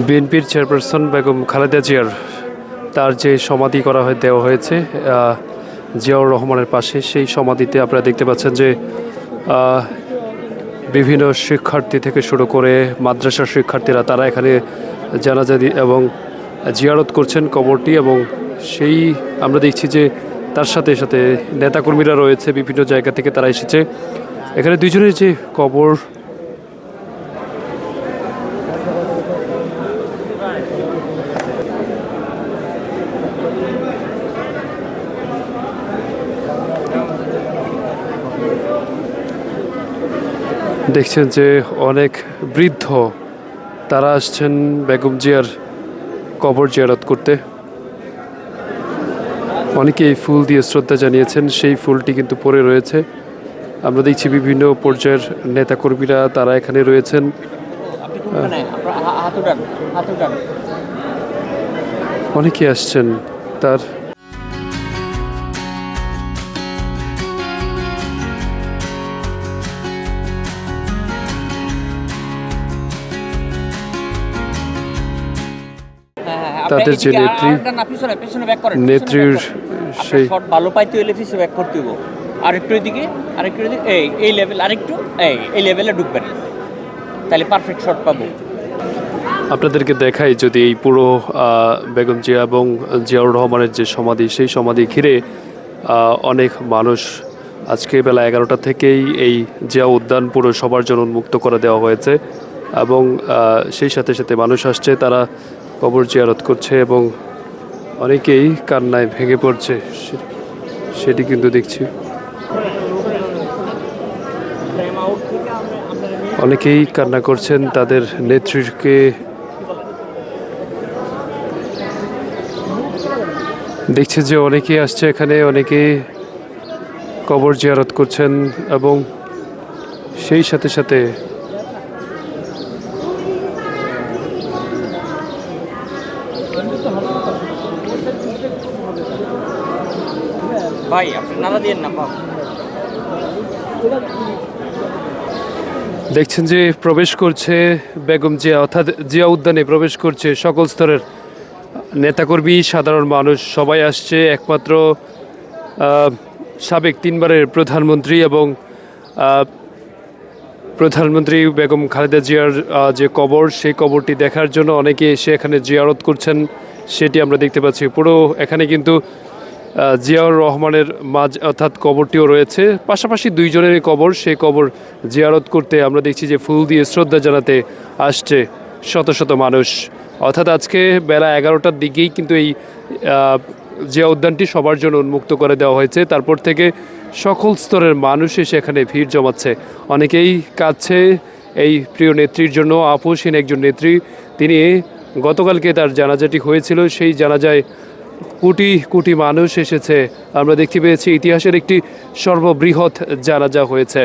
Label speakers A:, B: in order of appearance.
A: বিএনপির চেয়ারপারসন বেগম খালেদা জিয়ার তার যে সমাধি দেওয়া হয়েছে জিয়াউর রহমানের পাশে, সেই সমাধিতে আপনারা দেখতে পাচ্ছেন যে বিভিন্ন শিক্ষার্থী থেকে শুরু করে মাদ্রাসার শিক্ষার্থীরা তারা এখানে জানাজা এবং জিয়ারত করছেন কবরটি। এবং সেই আমরা দেখছি যে তার সাথে সাথে নেতাকর্মীরা রয়েছে, বিভিন্ন জায়গা থেকে তারা এসেছে এখানে। দুইজনের যে কবর দেখছেন যে অনেক বৃদ্ধ তারা আসছেন বেগম জিয়ার কবর জিয়ারত করতে। অনেকেই ফুল দিয়ে শ্রদ্ধা জানিয়েছেন, সেই ফুলটি কিন্তু পড়ে রয়েছে। আমরা দেখছি বিভিন্ন পর্যায়ের নেতাকর্মীরা তারা এখানে রয়েছেন। অনেকে আসছেন তার তাদের যে নেত্রীর সেই
B: ভালো পাইতে হইলে পিছে ব্যাক করতে হইব। আরেকটু এদিকে এই লেভেল, আরেকটু এই লেভেলে ঢুকবেন, তাহলে পারফেক্ট শট পাবো।
A: আপনাদেরকে দেখাই যদি এই পুরো বেগম জিয়া এবং জিয়াউর রহমানের যে সমাধি, সেই সমাধি ঘিরে অনেক মানুষ আজকে বেলা 11টা থেকেই এই জিয়া উদ্যান পুরো সবার জন্য উন্মুক্ত করে দেওয়া হয়েছে। এবং সেই সাথে সাথে মানুষ আসছে, তারা কবর জিয়ারত করছে এবং অনেকেই কান্নায় ভেঙে পড়ছে, সেটি কিন্তু দেখছি। অনেকেই কান্না করছেন তাদের নেত্রীকে দেখছে যে অনেকেই আসছে এখানে, অনেকেই কবর জিয়ারত করছেন এবং সেই সাথে সাথে
B: ভাই আপনি নালা দিয়েন না।
A: দেখছেন যে প্রবেশ করছে বেগম জিয়া, অর্থাৎ জিয়া উদ্যানে প্রবেশ করছে সকল স্তরের নেতাকর্মী, সাধারণ মানুষ সবাই আসছে। একমাত্র সাবেক 3বারের প্রধানমন্ত্রী এবং প্রধানমন্ত্রী বেগম খালেদা জিয়ার যে কবর, সেই কবরটি দেখার জন্য অনেকে এসে এখানে জিয়ারত করছেন, সেটি আমরা দেখতে পাচ্ছি। পুরো এখানে কিন্তু জিয়াউর রহমানের অর্থাৎ কবরটিও রয়েছে, পাশাপাশি দুইজনেরই কবর। সেই কবর জিয়ারত করতে আমরা দেখছি যে ফুল দিয়ে শ্রদ্ধা জানাতে আসছে শত শত মানুষ। অর্থাৎ আজকে বেলা 11টার দিকেই কিন্তু এই জিয়া উদ্যানটি সবার জন্য উন্মুক্ত করে দেওয়া হয়েছে। তারপর থেকে সকল স্তরের মানুষ এসে এখানে ভিড় জমাচ্ছে, অনেকেই কাঁদছে এই প্রিয় নেত্রীর জন্য। আপোষহীন একজন নেত্রী, তিনি গতকালকে তার জানাজাটি হয়েছিল, সেই জানাজায় কোটি কোটি মানুষ এসেছে। আমরা দেখতে পেয়েছি ইতিহাসের একটি সর্ববৃহৎ জানাজা হয়েছে।